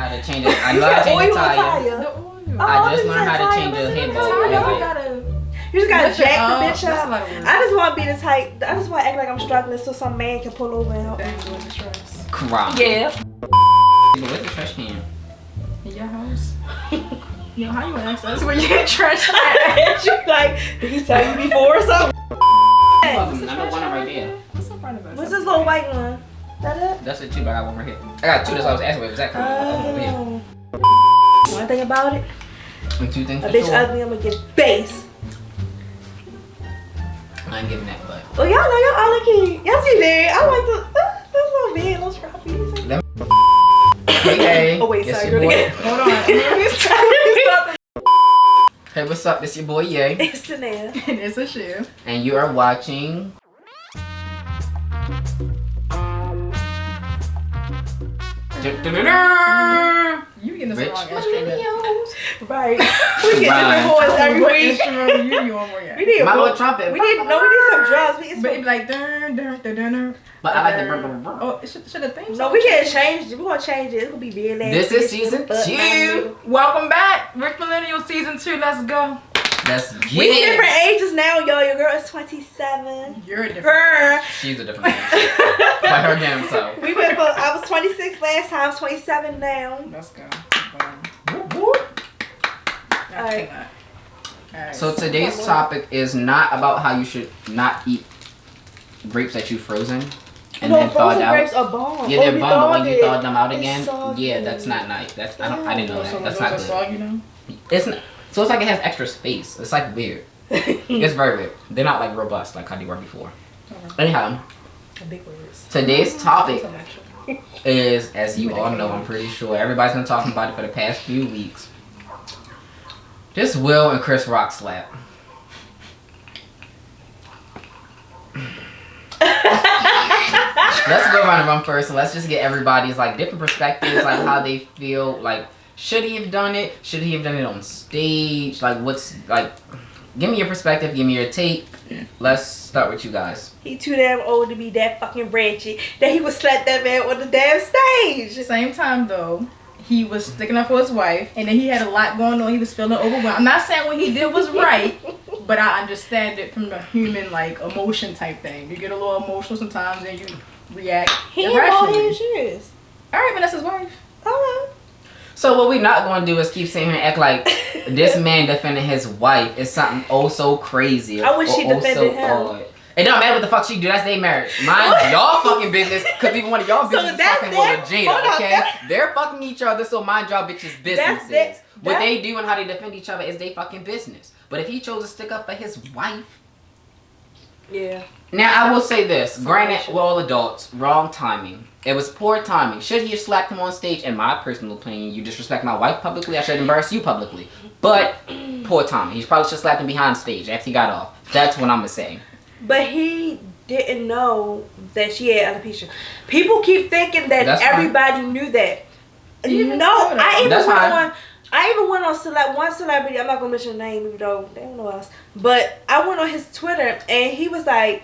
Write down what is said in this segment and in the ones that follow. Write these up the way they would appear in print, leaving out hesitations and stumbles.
how to change it. I know how to change the tire. I just learned how to change the head bulb. You just gotta jack the bitch up. I just want to be the type. I just want to act like I'm struggling so some man can pull over and help me with the stress. Crap. Yeah. Where's the trash can? In your house. Yo, how you gonna ask us where your trash can? You like, did he tell you before or something? Another one right there. What's in front of us? What's this little white one? That it? That's it too, but I got one right here. I got two. That's what I was asking. Where was that coming over here? One thing about it. And two things. A bitch ugly, I'm gonna get face. I ain't giving that, but. Well, y'all know y'all all looking. Yes, you did. I like the little bed, little scrappies. Hey, oh wait, yes, sorry. your boy. Hold on. Hey, what's up? This your boy Ye. It's Taneya. And it's Ashia. And you are watching. You getting this RICH wrong instrument. Right. We get different voice every What week. instrument you on, Moriae? We need my little trumpet. We need some drums. But it be like dun dun dun dun dun. But I like the brr, brr, brr. Oh, should the thing? No, we can't change it. We're gonna change it. It's gonna be real. This is season 2. Welcome back, RICH Millennials season 2. Let's go. Let's get We it. different ages now, y'all. Your girl is 27. You're a different. Her. She's a different age. By her damn self. We went for. I was 26 last time. 27 now. Let's go. Whoop, whoop. Alright. So today's topic is not about how you should not eat grapes that you frozen and then thawed out. Grapes are bomb. Yeah, they're bomb, but when you thawed them out It's again, soggy. yeah, that's not nice. That's I didn't know that. That's not good. Soggy, you know? It's not. So it's like it has extra space. It's like weird. It's very weird. They're not like robust like how they were before. Anyhow, Big words. today's topic is, as you all know, I'm pretty sure everybody's been talking about it for the past few weeks. This Will and Chris Rock slap. Let's go around the room first, and let's just get everybody's like different perspectives, like how they feel. Like, should he have done it? Should he have done it on stage? Like, what's like? Give me your perspective. Give me your take. Let's start with you guys. He too damn old to be that fucking ratchet that he would slap that man on the damn stage. Same time though, he was sticking up for his wife, and then he had a lot going on. He was feeling overwhelmed. I'm not saying what he did was right, but I understand it from the human like emotion type thing. You get a little emotional sometimes, and you react irrationally. Is. All right, but that's his wife. Alright. So what we're not going to do is keep sitting here and act like this man defending his wife is something oh so crazy. I wish she defended him. Odd. It don't matter what the fuck she do. That's their marriage. Mind y'all fucking business, because even one of y'all bitches is fucking with Jada, okay? They're fucking each other, so mind y'all bitches' businesses. What they do and how they defend each other is they fucking business. But if he chose to stick up for his wife, yeah. Now I will say this. Granted, we're all adults. Wrong timing. It was poor timing. Should he have slapped him on stage? In my personal opinion, you disrespect my wife publicly, I should embarrass you publicly. But poor timing. He probably should have slapped him behind stage after he got off. That's what I'm gonna say. But he didn't know that she had alopecia. People keep thinking that everybody knew that. No, I even went on one celebrity. I'm not gonna mention the name, even though they don't know us. But I went on his Twitter, and he was like,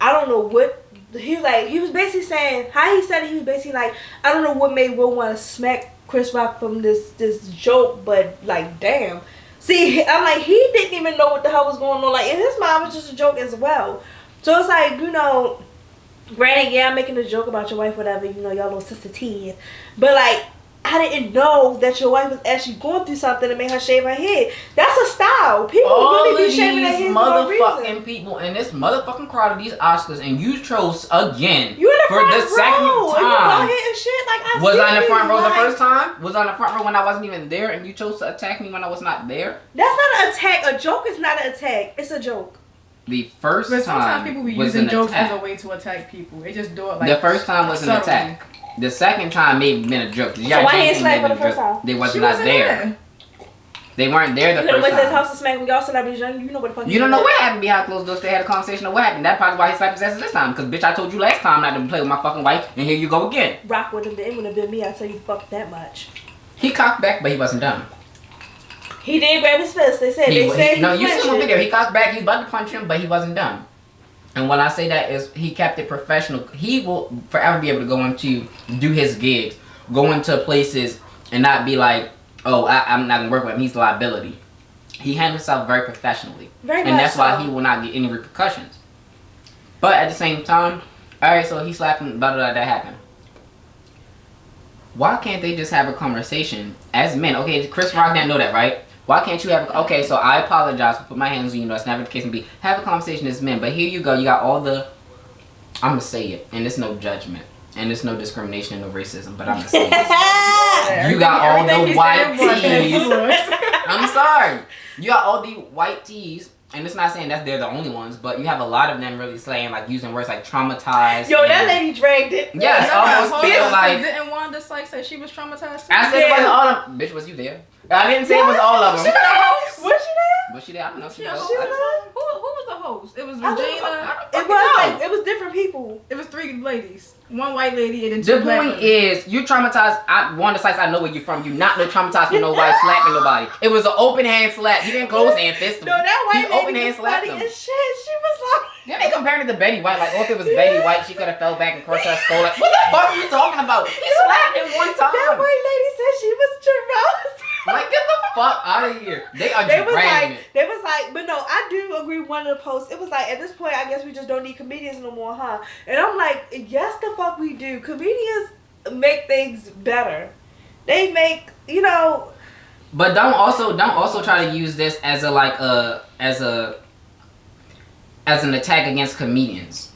I don't know what. He was basically saying how he said it. He was basically like, I don't know what made Will want to smack Chris Rock from this joke, but like, damn. See, I'm like, he didn't even know what the hell was going on. Like, in his mind, it was just a joke as well. So it's like, you know, granted, yeah, I'm making a joke about your wife, whatever, you know, y'all little sister T. But like, I didn't know that your wife was actually going through something that made her shave her head. That's a style. People really be shaving their heads for no reason. Motherfucking people in this motherfucking crowd of these Oscars, and you chose again you in the for the second time. And shit. Like, was I in the front row the first time? Was I in the front row when I wasn't even there, and you chose to attack me when I was not there? That's not an attack. A joke is not an attack. It's a joke. The first time. But sometimes people be using jokes as a way to attack people. They just do it like the first time was an attack. The second time may have been a joke. So why he ain't smack for the first time? They wasn't there. They weren't there the first time. You went to his house to smack when y'all celebrities, you know what the fuck. You don't know what happened behind closed doors. They had a conversation of what happened. That's probably why he slapped his ass this time. Because bitch, I told you last time not to play with my fucking wife, and here you go again. Rock would have been. It would have been me. I tell you, fuck that much. He cocked back, but he wasn't done. He did grab his fist. They said. No, you see the video. He cocked back. He was about to punch him, but he wasn't done. And when I say that is he kept it professional. He will forever be able to go into do his gigs, go into places and not be like, oh, I'm not gonna work with him. He's a liability. He handles himself very professionally, and that's why he will not get any repercussions. But at the same time, all right, so he slapped him. Blah blah blah. That happened. Why can't they just have a conversation as men? Okay, Chris Rock didn't know that, right? Why can't you have okay, so I apologize for putting my hands on you, that's never the case may be. Have a conversation as men, but here you go, you got all the, I'm gonna say it, and it's no judgment, and it's no discrimination and no racism, but I'm gonna say it. You got all the white tees. I'm sorry. You got all the white tees, and it's not saying that they're the only ones, but you have a lot of them really saying, like, using words like traumatized. Yo, that lady dragged it. Yes, almost feel like. Didn't Wanda Sykes say she was traumatized? I said it wasn't all of them. Bitch, was you there? I didn't say it was all of them. Was she there? Was she there? I don't know. She was. Who was the host? It was Regina. It was different people. It was 3 ladies. 1 white lady and then 2 The black point women. is, you traumatized. Wanda Sykes, I know where you're from. You not no traumatized for nobody slapping nobody. It was an open hand slap. You didn't close hand fist them. No, that white lady open hand was funny them. as shit. She was like. Yeah, they comparing it to Betty White. Like, oh, if it was Betty White, she could have fell back and crushed her skull. Like, what the fuck are you talking about? He slapped him one time. That white lady said she was traumatized. Like, get the fuck out of here. They are dragging it. They was like, but no, I do agree with one of the posts. It was like, at this point, I guess we just don't need comedians no more, huh? And I'm like, yes, the fuck we do. Comedians make things better. They make, you know. But don't also try to use this as an attack against comedians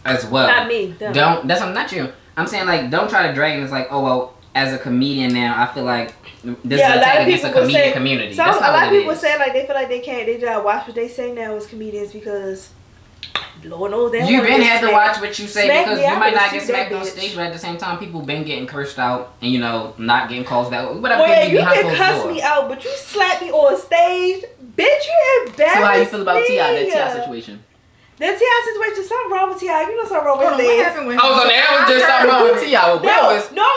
as well. Not me. Not you. I'm saying, like, don't try to drag it. It's like, oh well, as a comedian now, I feel like this is an attack against the comedian community. So a lot of people say like they feel like they can't. They just watch what they say now as comedians because Lord knows they. You been had to watch what you say because you might not get smacked on stage, but at the same time, people been getting cursed out and not getting calls back. Whatever. Well, you can cuss me out, but you slap me on stage, bitch. You embarrassed. So how you feel about T.I. that T.I. situation? The T.I. situation, something wrong with T.I. You know something wrong with his ass. So there was just something wrong with T.I. No.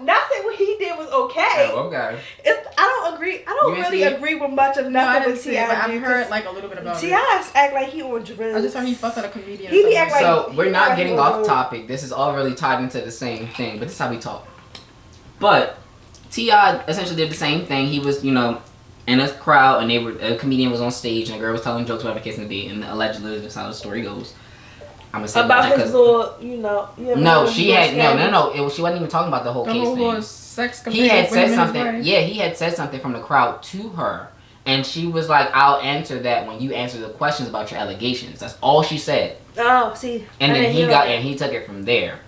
Not saying what he did was okay. Oh, okay. I don't agree. I don't really agree with much of nothing with T.I. I've heard like a little bit about it. T.I. act like he on drugs. I just heard he fucked at a comedian. He be act like so we're not getting off topic. This is all really tied into the same thing, but this is how we talk. But T.I. essentially did the same thing. He was, in a crowd, and a comedian was on stage, and a girl was telling jokes, whatever the case may be, and allegedly that's how the story goes. I'm gonna say about his little, No, she had no. She wasn't even talking about the whole case thing. Sex he had said something. Yeah, he had said something from the crowd to her, and she was like, "I'll answer that when you answer the questions about your allegations." That's all she said. Oh, see. And then he took it from there.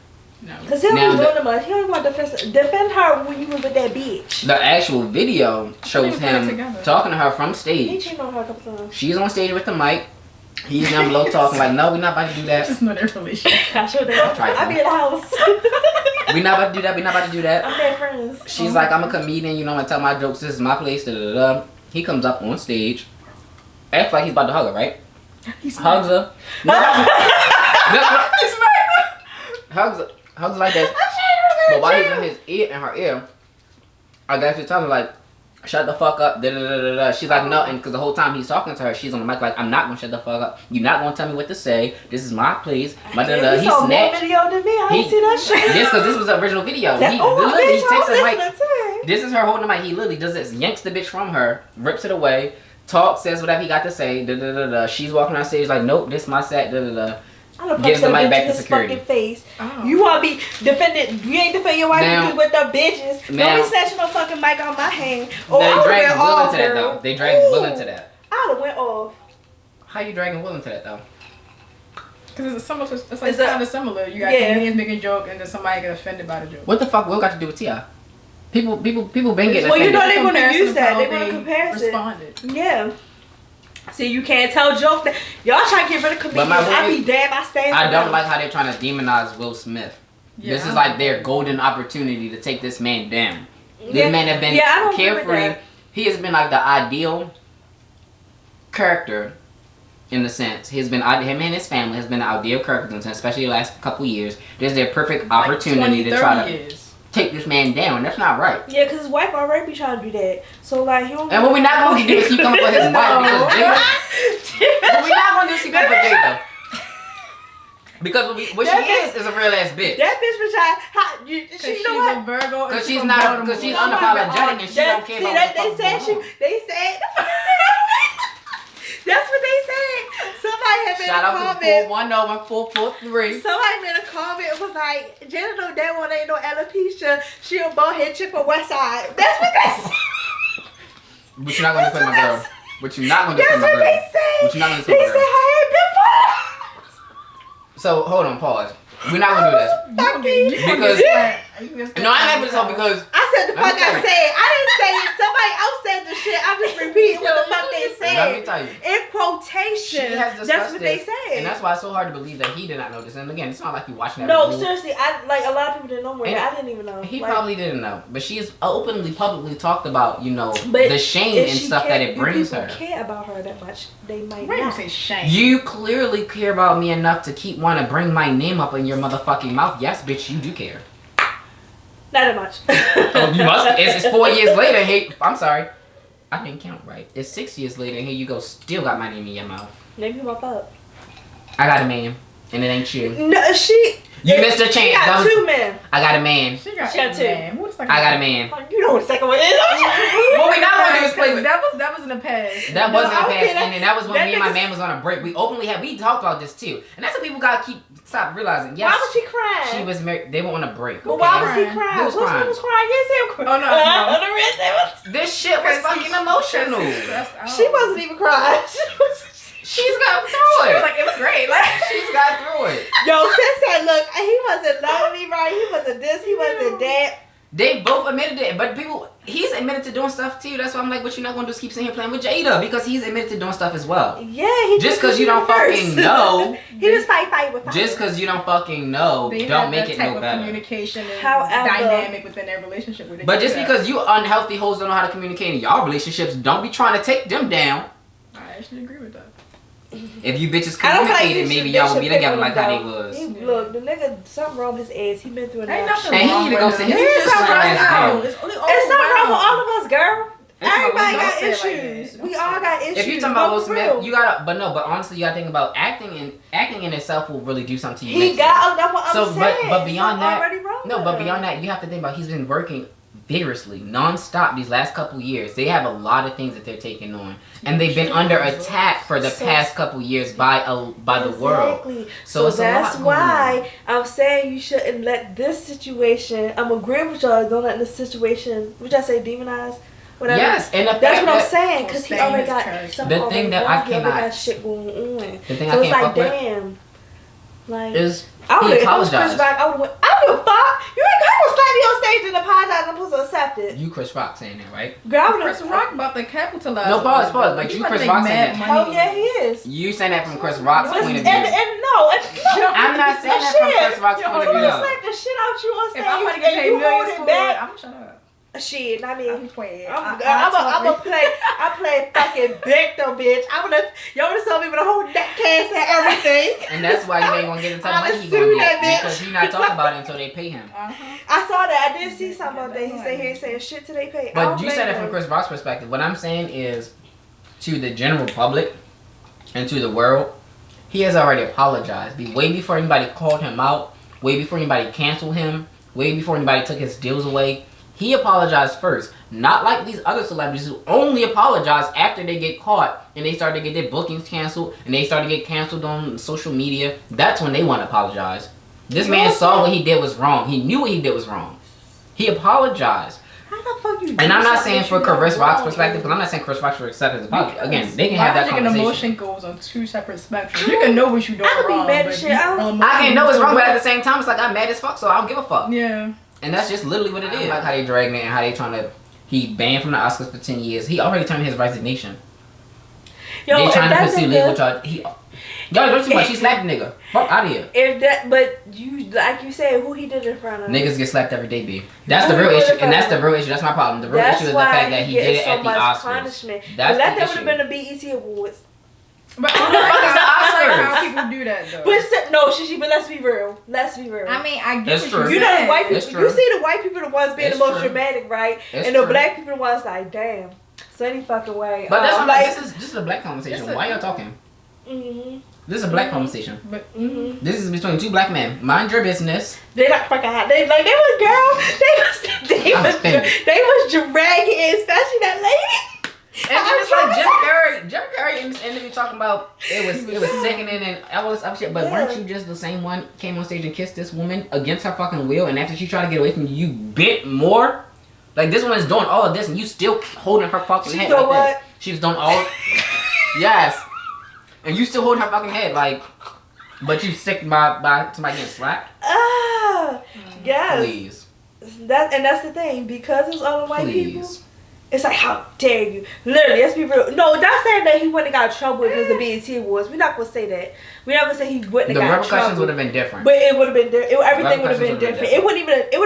Because he don't doing the much. He don't want to defend her when you was with that bitch. The actual video shows him talking to her from stage. He cheated on her a couple times. She's on stage with the mic. He's down below talking like, no, we're not about to do that. Just know their relationship. I be in the house. We're not about to do that. We're not about to do that. I'm their friends. She's like, I'm a comedian. I tell my jokes. This is my place. Da, da, da. He comes up on stage. Acts like he's about to hug her, right? Hugs her. Hugs like that. But while he's in his ear, in her ear, I guess he's telling her like, shut the fuck up. Da, da, da, da, da. She's like, no, and because the whole time he's talking to her, she's on the mic like, I'm not gonna shut the fuck up. You're not gonna tell me what to say. This is my place. He snatched. More video than me. I didn't see that shit. Because this was the original video. He takes the mic. This is her holding the mic. He literally does this, yanks the bitch from her, rips it away, talks, says whatever he got to say. Da, da, da, da. She's walking on stage like, nope, this is my set. Da, da, da. Gives the mic back to security. Face. Oh. You want to be defended? You ain't defend your wife now, with the bitches. Don't be snatching no fucking mic on my hand. Oh, they dragged Will into that though. They dragged Will into that. I would have went off. How you dragging Will into that though? Because it's like kind of similar. You got comedians making a joke and then somebody get offended by the joke. What the fuck Will got to do with T.I.? People been getting offended. Well, you know they're going to use that. They're going to compare it. Yeah. See, you can't tell jokes that y'all trying to get rid of comedians. I be damn, I stand. I don't like how they're trying to demonize Will Smith. Yeah, this is like their golden opportunity to take this man down. This man has been carefree. He has been like the ideal character in the sense. He's been him and his family has been the ideal character in the sense, especially the last couple years. This is their perfect opportunity to try to take this man down. That's not right. Yeah, because his wife already be trying to do that. So like he don't. And what we not going to do is keep coming for his wife because Jada. What we not going to do is keep coming for Jada. Because what she is a real ass bitch. That bitch was trying. She's a Virgo. Because she's not. Because she's unapologetic and she don't care about what the fuck going on. They said. That's what they said. Somebody had made Shout a out comment. to 4101443. Somebody made a comment. It was like, Jenna know that one ain't no alopecia. She a bald-head chick from West Side. That's what they said. But you're not gonna defend my girl. But you're not gonna defend my girl. That's what they said. But you're not gonna defend my girl. They said her hair been falling. So hold on, pause. We're not gonna do this. Because no, I'm happy to talk because I said the fuck I said. I didn't say it. Somebody else said the shit. I'm just repeating what the fuck they said. Let me tell you. In quotation. That's what they said. And that's why it's so hard to believe that he did not know this. And again, it's not like you watching that. No, seriously, a lot of people didn't know Moriae. I didn't even know. He probably didn't know. But she's openly, publicly talked about, the shame and stuff that it brings her. If people care about her that much, they might not. Say shame. You clearly care about me enough to keep wanting to bring my name up in your motherfucking mouth. Yes, bitch, you do care. Not that much. Oh, you must. It's 4 years later. Hey, I'm sorry. I didn't count right. It's 6 years later, and here you go. Still got my name in your mouth. Name you up. I got a man, and it ain't you. No, You missed your chance. She got two men. I got a man. She got two. I got a man. You know what the second one is. What we not gonna do is play with. That was in the past. That wasn't in the past, and that was when me and my man was on a break. We talked about this too, and that's what people gotta stop realizing. Yes, why was she crying? She was married. They were on a break. But why was he crying? Who was crying? Who was crying? Yes, he was crying. Oh no. This shit was fucking emotional. She wasn't even crying. She's got through it. Like, it was great. Like, she's got through it. Yo, Sis said, look, he wasn't loving me right. He wasn't this. He wasn't that. They both admitted it, but he's admitted to doing stuff too. That's why I'm like, what you not gonna do is keep sitting here playing with Jada, because he's admitted to doing stuff as well. Yeah, he just because you don't fucking know. He was fight with. Just because you don't fucking know, don't make it no better. Communication and dynamic within their relationship. But just because you unhealthy hoes don't know how to communicate in y'all relationships, don't be trying to take them down. I actually agree with that. If you bitches communicated, maybe y'all would be together like how they was. Look, the nigga, something wrong with his ass. He been through enough. Ain't nothing and wrong he even gonna say, it's something wrong with all of us, girl. Everybody got issues. We all got issues. If you're talking about Will Smith, you gotta, but honestly, you gotta think about acting in itself will really do something to you. He got, that's what I'm saying. But beyond that, but beyond that, you have to think about he's been working vigorously, non-stop these last couple years. They have a lot of things that they're taking on, and they've been under attack for the past couple years by the world. So it's that's why I'm saying you shouldn't let this situation. I'm agreeing with y'all. Don't let this situation. Would y'all say demonize? Whatever. Yes, and that's what I'm saying, because he already got something. The thing that I cannot. Got shit going on. The thing so I can't fuck damn. Like is he apologized. I don't give a fuck. You ain't gonna slap me on stage and apologize. I'm supposed to accept it. You Chris Rock saying that, right? Girl, Chris Rock about to capitalize. No, pause. Like you Chris Rock saying that. Oh yeah, he is. You saying that from Chris Rock's point of view. No, I'm not saying that from Chris Rock's point of view. I'm slap the shit out you on stage. If I'm gonna get paid millions for it, I'm shut up. Shit, I mean, I'm playing. I play fucking victim, bitch. Y'all wanna tell me with a whole neck cast and everything. And that's why you ain't gonna get the type of money he gonna get, because he not talking about it until they pay him. I saw that. I did see something about that. He said he ain't saying shit till they pay. But you said it from Chris Rock's perspective. What I'm saying is, to the general public and to the world, he has already apologized. Way before anybody called him out, way before anybody canceled him, way before anybody took his deals away. He apologized first. Not like these other celebrities who only apologize after they get caught and they start to get their bookings canceled and they start to get canceled on social media. That's when they want to apologize. This man saw what he did was wrong. He knew what he did was wrong. He apologized. How the fuck you? And I'm not saying for Chris Rock's perspective, because I'm not saying Chris Rock should accept his apology. Again, they can have that conversation. And emotion goes on two separate spectrums. You can know what you doing wrong. I can know it's wrong, but at the same time, it's like I'm mad as fuck, so I don't give a fuck. Yeah. And that's just literally what it is. Like how they dragging it and how they trying to. He banned from the Oscars for 10 years. He already turned his resignation. They trying to pursue legal charge. Y'all don't too much. He slapped the nigga. Fuck out of here. But you, like you said, who he did it in front of? Niggas get slapped every day, B. That's the real issue, and that's the real issue. That's my problem. The real issue is the fact that he did it at the Oscars. Punishment. That's the issue. That would have been the BET Awards. But who the fuck is the Oscars? How people do that though? But let's be real. I mean, I guess that's true. You know, the white people. You see the white people the ones being the most dramatic, right? And the black people the ones like, damn, so any fucking way. But that's like this is a black conversation. Why y'all talking? Mm-hmm. This is a black conversation. But this is between two black men. Mind your business. They not fucking hot. They was girl. They was dragging, especially that lady. And then it's like Jim Carrey in this interview talking about it was sickening and all this other shit. But weren't you just the same one came on stage and kissed this woman against her fucking will? And after she tried to get away from you, you bit more. Like this woman's doing all of this and you still holding her fucking head like that. She was doing all. Yes. And you still holding her fucking head like. But you sick by somebody getting slapped. Yes. Please. That's the thing, because it's all the white people. It's like, how dare you? Literally, let's be real. No, not saying that he wouldn't have got in trouble if it was the BET Awards. We're not gonna say that. We're not gonna say he wouldn't have got in trouble. The repercussions would have been different. But it would have been everything would have been different. It would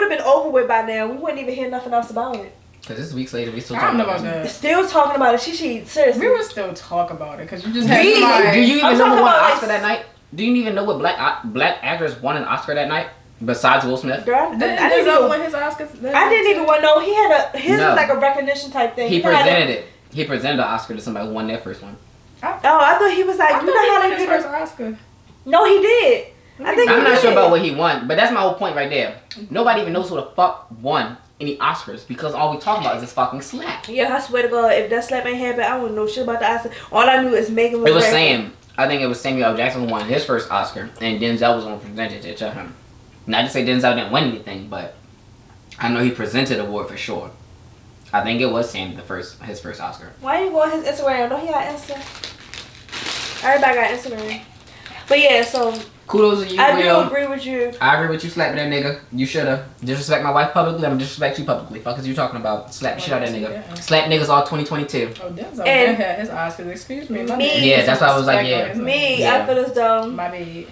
have been over with by now. We wouldn't even hear nothing else about it. Because it's weeks later, we still talking about that. Still talking about it. She seriously. We would still talk about it because you just had Do you even know who won an Oscar that night? Do you even know what black actors won an Oscar that night? Besides Will Smith? I didn't even win his Oscars. I didn't even want to know. He had his was like a recognition type thing. He presented it. He presented an Oscar to somebody who won their first one. I thought he was like, you know how they did his first Oscar. No, he did. I'm not sure about what he won, but that's my whole point right there. Nobody even knows who the fuck won any Oscars because all we talk about is this fucking slap. Yeah, I swear to God, if that slap ain't happened, I wouldn't know shit about the Oscar. All I knew is Megan was. It was Sam. I think it was Samuel L. Jackson who won his first Oscar, and Denzel was going to present it to him. Not to say Denzel didn't win anything, but I know he presented the award for sure. I think it was Sam his first Oscar. Why you go on his Instagram? Don't he got Insta? Everybody got Instagram. But yeah, so kudos to you. I do agree with you. I agree with you slapping that nigga. You shoulda disrespect my wife publicly. I'm gonna disrespect you publicly. Fuck is you talking about? Slap the shit out of that nigga. Yeah. Slap niggas all 2022. Oh, Denzel had his Oscars. Excuse me. Yeah, that's why I was like, yeah. I feel as though my bad.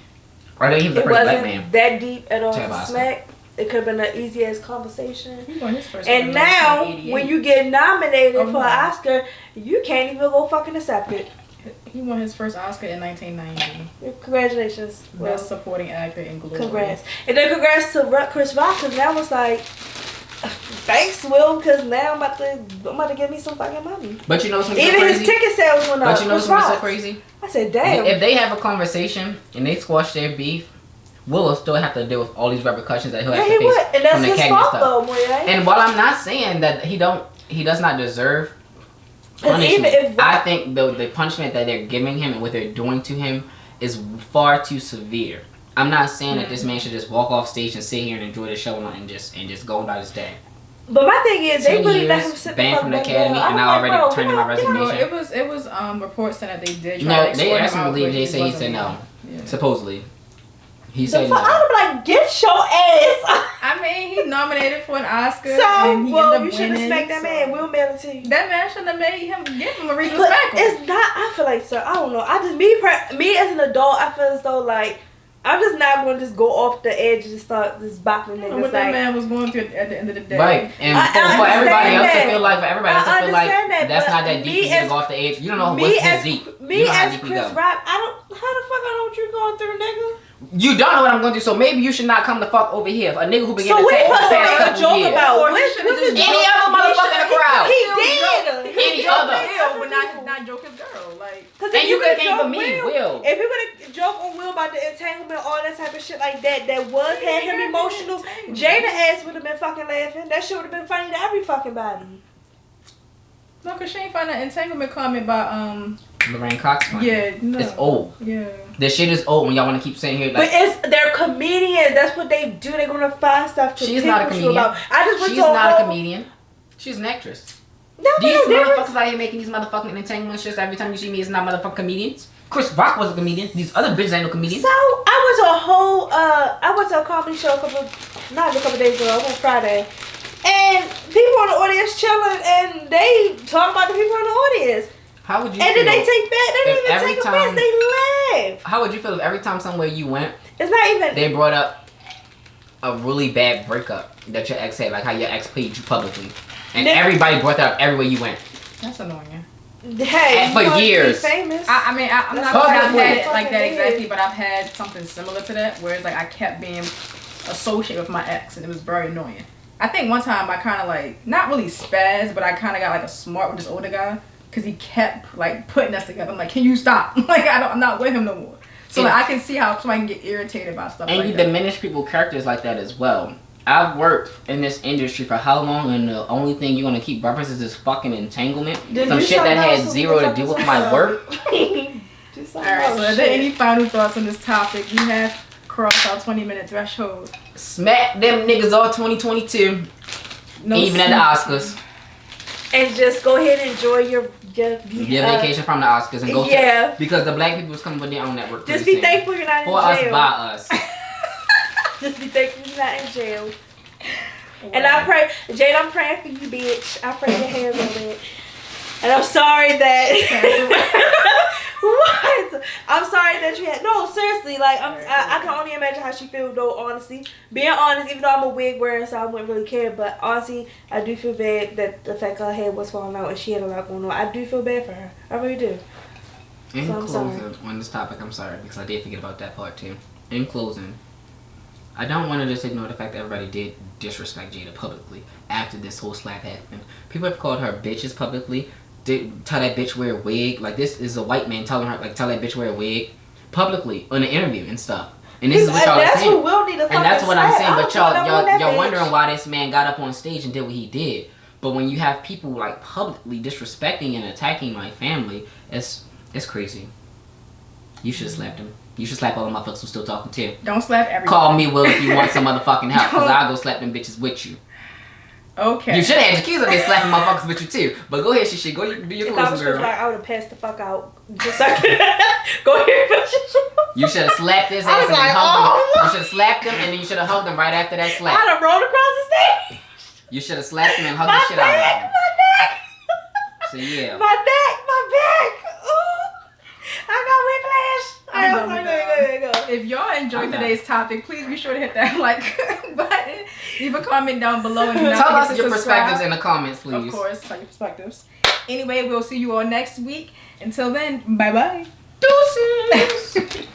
Or he was the first black man. That deep at all to smack. It could have been an easy ass conversation. He won his first and now, when you get nominated for an Oscar, you can't even go fucking accept it. He won his first Oscar in 1990. Congratulations. Best Supporting Actor in Glory. Congrats. And then congrats to Chris Rock, because now it's like, thanks, Will, because now I'm about to give me some fucking money. But you know something even so crazy? His ticket sales went up. But you know something so crazy? I said, damn. If they have a conversation and they squash their beef, Will still have to deal with all these repercussions that he'll have to face and that's from the his Academy fault, stuff. though, Moriae. And while I'm not saying that he does not deserve punishment, I think the punishment that they're giving him and what they're doing to him is far too severe. I'm not saying that this man should just walk off stage and sit here and enjoy the show and just go about his day. But my thing is, they really let him sit banned from the Academy, and I already turned in my resignation. It was reports saying that they did. No, they asked him to leave. They said he said no. Yeah. Supposedly. He said no. I'd be like, get your ass. I mean, he nominated for an Oscar. So, you should respect that man. We'll mail it to you. That man shouldn't have made him give him a reason to respect him. It's not, I feel like, sir, I don't know. I just, me as an adult, I feel as though, like, I'm just not going to just go off the edge and start just bopping niggas. What that man was going through at the end of the day. Right. And for everybody else to feel like, that's not that deep to go off the edge. You don't know what's his deep. Me as Chris Rock, how the fuck I know what you're going through, nigga? You don't know what I'm going to do, so maybe you should not come the fuck over here. A nigga who began to take the past couple years. Any other motherfucker in the crowd. He did. Any other. But not joke his girl. Like, and you could have came for me, Will. If he would have joked on Will about the entanglement, all that type of shit like that had him emotional, Jada ass would have been fucking laughing. That shit would have been funny to every fucking body. No, cause she ain't find an entanglement comment by Lorraine Cox. Yeah, no. It's old. Yeah. This shit is old when y'all want to keep saying here. Like, but they're comedians. That's what they do. They're gonna find stuff to she's not a comedian. About. She's not a comedian. She's an actress. These motherfuckers out here making these motherfucking entanglements just every time you see me, it's not motherfucking comedians. Chris Rock was a comedian. These other bitches ain't no comedians. So I went to a comedy show a couple days ago. It was Friday. And people in the audience chilling, and they talk about the people in the audience. How would you? And feel then they take back. They didn't even take offense. They laugh. How would you feel if every time somewhere you went, it's not even. They brought up a really bad breakup that your ex had, like how your ex played you publicly, and everybody brought that up everywhere you went. That's annoying. Hey, for years. Famous. I mean, I'm not saying I've had it like that exactly, but I've had something similar to that, where it's like I kept being associated with my ex, and it was very annoying. I think one time I kind of like, not really spazzed, but I kind of got like a smart with this older guy because he kept like putting us together. I'm like, can you stop? Like I'm not with him no more. So like, I can see how somebody can get irritated about stuff. And like you that. diminish people's characters like that as well. I've worked in this industry for how long, and the only thing you're gonna keep references is fucking entanglement. Some shit that had zero to do with my work. Alright, so are there any final thoughts on this topic? We have crossed our 20-minute threshold. Smack them niggas all 2022. No even at the Oscars. And just go ahead and enjoy your vacation from the Oscars and go because the black people was coming with their own network. Just be thankful you're not in jail. For us, by us. Just be thankful you're not in jail. Wow. And I pray, Jade, I'm praying for you, bitch. I pray your hair on it. And I'm sorry that what? I'm sorry that you had no, seriously, like I can only imagine how she feels though, honestly. Being honest, even though I'm a wig wearer, so I wouldn't really care, but honestly, I do feel bad that the fact her head was falling out and she had a lot going on. I do feel bad for her. I really do. In closing, on this topic, I'm sorry because I did forget about that part too. In closing, I don't want to just ignore the fact that everybody did disrespect Jada publicly after this whole slap happened. People have called her bitches publicly. Tell that bitch wear a wig. Like, this is a white man telling her, like, tell that bitch wear a wig publicly on an interview and stuff. And this is what y'all are saying. And that's what I'm saying. But y'all wondering why this man got up on stage and did what he did. But when you have people like publicly disrespecting and attacking my family, it's crazy. You should have slapped him. You should slap all the motherfuckers who's still talking to you. Don't slap everybody. Call me, Will, if you want some motherfucking help, because I'll go slap them bitches with you. Okay. You should have had your kids up there slapping motherfuckers with you too. But go ahead, Shishi. Go do your closing, girl. I would have passed the fuck out. Just so go ahead. You should have slapped his ass and then hugged him. You should have slapped him and then you should have hugged him right after that slap. I'd have rolled across the stage. You should have slapped him and hugged the shit out of him. My neck. So yeah. My neck. My back. Ooh. I got whiplash. If y'all enjoyed today's topic, please be sure to hit that like button. Leave a comment down below. And tell us your perspectives in the comments, please. Of course, tell your perspectives. Anyway, we'll see you all next week. Until then, bye-bye. Deuces.